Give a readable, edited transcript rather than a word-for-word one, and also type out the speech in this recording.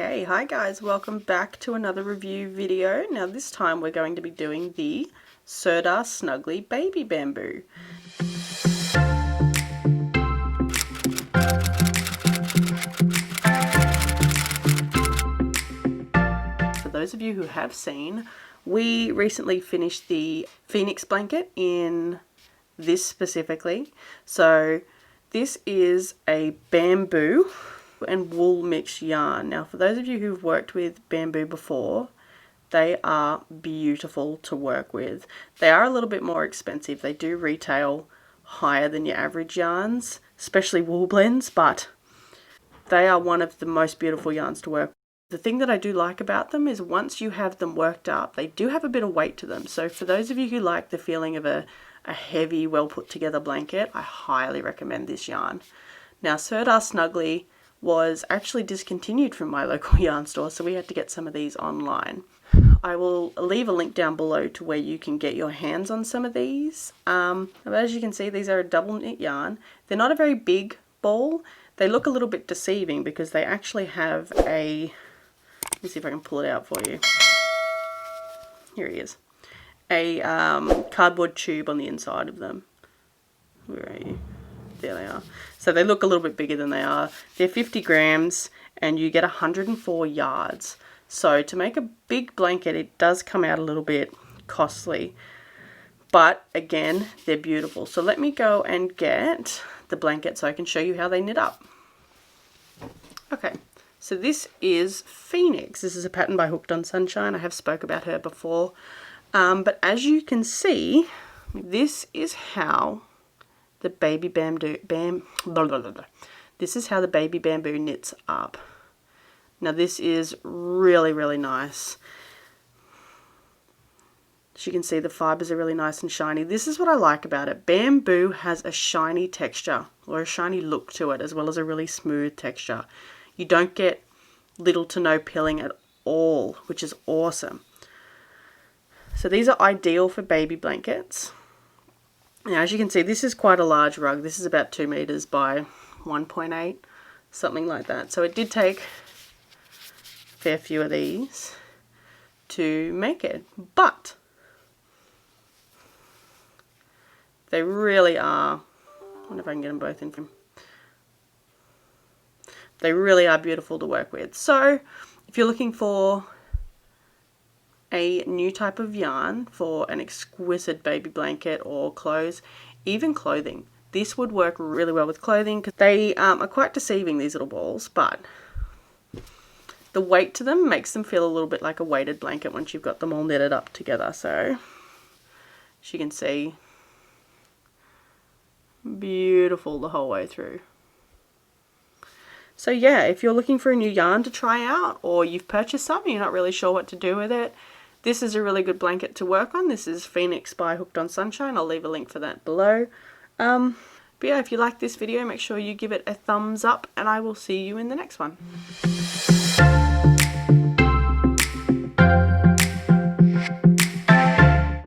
Hey, hi guys, welcome back to another review video. Now this time we're going to be doing the Sirdar Snuggly Baby Bamboo. For those of you who have seen, we recently finished the Phoenix blanket in this specifically. So this is a bamboo and wool mixed yarn. Now for those of you who've worked with bamboo before, they are beautiful to work with. They are a little bit more expensive. They do retail higher than your average yarns, especially wool blends, but they are one of the most beautiful yarns to work with. The thing that I do like about them is once you have them worked up, they do have a bit of weight to them. So for those of you who like the feeling of a heavy, well put together blanket, I highly recommend this yarn. Now Sirdar Snuggly was actually discontinued from my local yarn store, so we had to get some of these online. I will leave a link down below to where you can get your hands on some of these. But as you can see, these are a double knit yarn. They're not a very big ball. They look a little bit deceiving because they actually have a, let me see if I can pull it out for you. Here he is. A cardboard tube on the inside of them. Where are you? There they are. So they look a little bit bigger than they are. They're 50 grams and you get 104 yards. So to make a big blanket, it does come out a little bit costly. But again, they're beautiful. So let me go and get the blanket so I can show you how they knit up. Okay, so this is Phoenix. This is a pattern by Hooked on Sunshine. I have spoke about her before. But as you can see, this is how the baby bamboo this is how the baby bamboo knits up. Now this is really nice. As you can see, the fibers are really nice and shiny. This is what I like about it. Bamboo has a shiny texture or a shiny look to it, as well as a really smooth texture. You don't get little to no pilling at all, which is awesome. So these are ideal for baby blankets. Now, as you can see, this is quite a large rug. This is about 2 meters by 1.8, something like that. So it did take a fair few of these to make it, but they really are, I wonder if I can get them both in from, they really are beautiful to work with. So if you're looking for a new type of yarn for an exquisite baby blanket or clothes, even clothing, this would work really well with clothing because they are quite deceiving, these little balls, but the weight to them makes them feel a little bit like a weighted blanket once you've got them all knitted up together. So as you can see, beautiful the whole way through. So yeah, if you're looking for a new yarn to try out, or you've purchased some and you're not really sure what to do with it, this is a really good blanket to work on. This is Phoenix by Hooked on Sunshine. I'll leave a link for that below. But yeah, if you like this video, make sure you give it a thumbs up and I will see you in the next one.